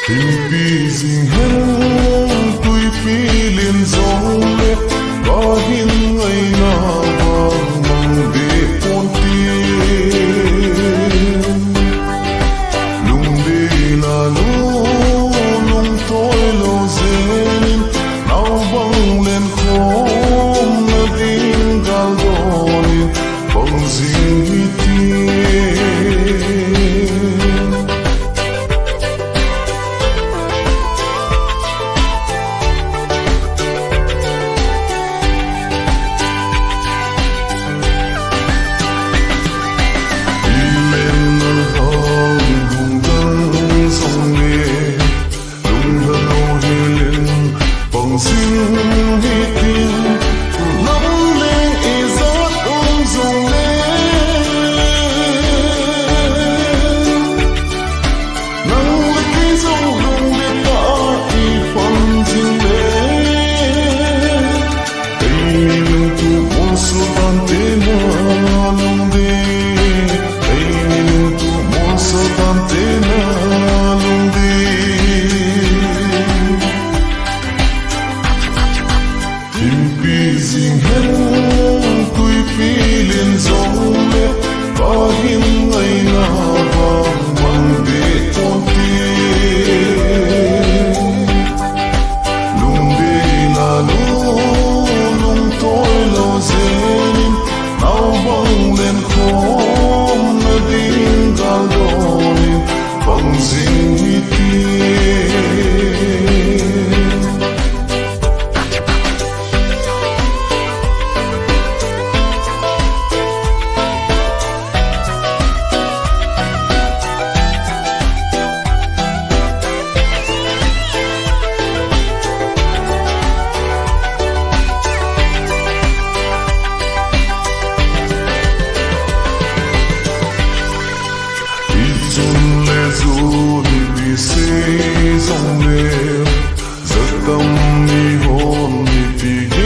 Tình pi dình hen tuy pi liền dòng lệ có hin ngày na vang mang để con tim lung đi là lung thôi lo dên nào băng lên khóm na tin gal đôi băng dình tim dình hen tuy pi liền dòng lệ có hin ngày na vang mang để con tim lung đi là lung thôi lo dên nào băng lên khóm na tin gal đôi băng dình tim dù đi xây dòng lệ giấc tâm đi hồn đi